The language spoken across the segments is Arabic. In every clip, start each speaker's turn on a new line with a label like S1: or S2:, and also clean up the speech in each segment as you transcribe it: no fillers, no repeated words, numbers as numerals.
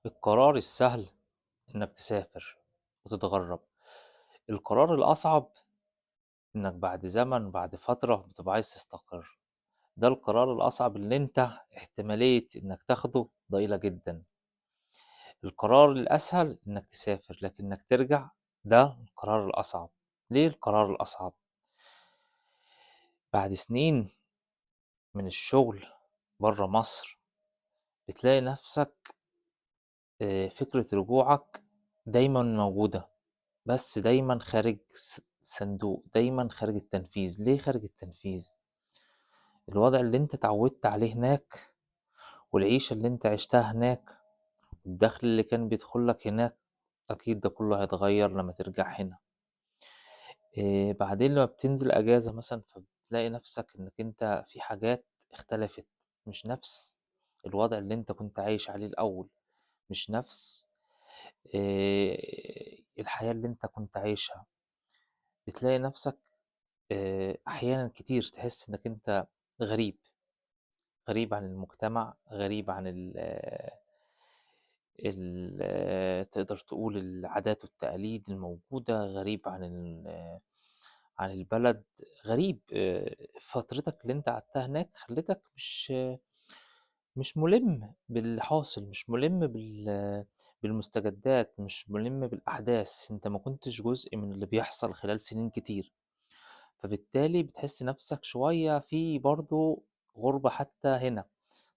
S1: القرار السهل إنك تسافر وتتغرب. القرار الأصعب إنك بعد زمن بعد فترة بتبقى عايز تستقر. ده القرار الأصعب اللي أنت احتمالية إنك تاخده ضئيلة جدا. القرار الأسهل إنك تسافر، لكن إنك ترجع ده القرار الأصعب. ليه القرار الأصعب؟ بعد سنين من الشغل برا مصر بتلاقي نفسك فكرة رجوعك دايما موجودة، بس دايما خارج صندوق، دايما خارج التنفيذ. ليه خارج التنفيذ؟ الوضع اللي انت اتعودت عليه هناك، والعيشة اللي انت عشتها هناك، والدخل اللي كان بيدخلك هناك، اكيد ده كله هيتغير لما ترجع هنا. بعدين لما بتنزل اجازة مثلا فبتلاقي نفسك انك انت في حاجات اختلفت، مش نفس الوضع اللي انت كنت عايش عليه الاول، مش نفس الحياة اللي انت كنت عايشها. بتلاقي نفسك أحيانا كتير تحس إنك أنت غريب، غريب عن المجتمع، غريب عن تقدر تقول العادات والتقاليد الموجودة، غريب عن عن البلد، غريب. فترتك اللي انت قعدتها هناك خلتك مش ملم بالحاصل، مش ملم بالمستجدات، مش ملم بالأحداث. انت ما كنتش جزء من اللي بيحصل خلال سنين كتير، فبالتالي بتحس نفسك شوية في برضو غربة حتى هنا.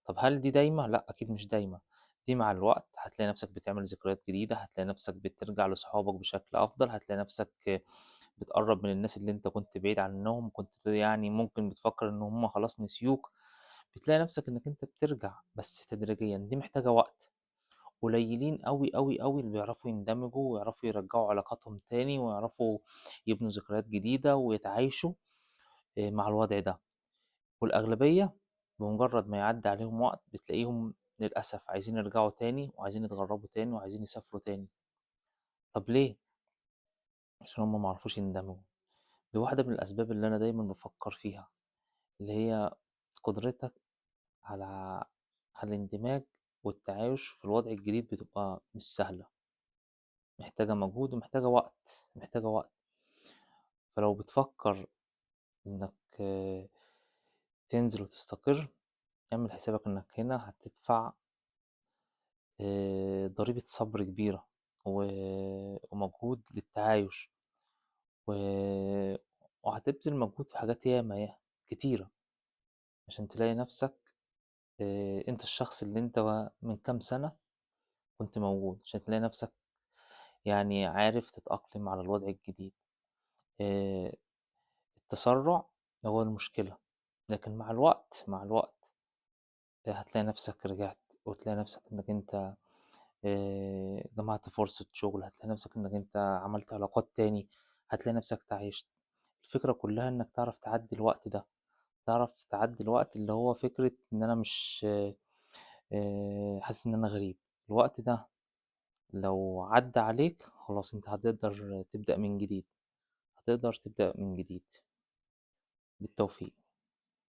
S1: طب هل دي دايمة؟ لا، أكيد مش دايمة. دي مع الوقت هتلاقي نفسك بتعمل ذكريات جديدة، هتلاقي نفسك بترجع لصحابك بشكل أفضل، هتلاقي نفسك بتقرب من الناس اللي انت كنت بعيد عنهم، كنت يعني ممكن بتفكر ان هم خلاص نسيوك. بتلاقي نفسك انك انت بترجع بس تدريجيا. دي محتاجة وقت. قليلين قوي قوي قوي اللي بيعرفوا يندمجوا ويعرفوا يرجعوا علاقاتهم تاني ويعرفوا يبنوا ذكريات جديدة ويتعايشوا مع الوضع ده. والأغلبية بمجرد ما يعدي عليهم وقت بتلاقيهم للأسف عايزين يرجعوا تاني وعايزين يتغربوا تاني وعايزين يسافروا تاني. طب ليه؟ عشان هم معرفوش يندمجوا. دي واحدة من الأسباب اللي أنا دايما بفكر فيها، اللي هي قدرتك على الاندماج والتعايش في الوضع الجديد بتبقى مش سهلة، محتاجة مجهود ومحتاجة وقت، محتاجة وقت. فلو بتفكر إنك تنزل وتستقر، اعمل حسابك إنك هنا هتدفع ضريبة صبر كبيرة ومجهود للتعايش و... وهتبذل مجهود في حاجات ياما كتيرة عشان تلاقي نفسك انت الشخص اللي انت من كام سنة كنت موجود، عشان تلاقي نفسك يعني عارف تتأقلم على الوضع الجديد. آه، التسرع هو المشكلة، لكن مع الوقت هتلاقي نفسك رجعت، وتلاقي نفسك انك انت جمعت فرصة شغل، هتلاقي نفسك انك انت عملت علاقات تاني، هتلاقي نفسك تعيشت. الفكرة كلها انك تعرف تعدي الوقت ده، تعرف تعدي الوقت اللي هو فكرة ان انا مش حاسس ان انا غريب. الوقت ده لو عدى عليك خلاص انت هتقدر تبدأ من جديد، هتقدر تبدأ من جديد. بالتوفيق.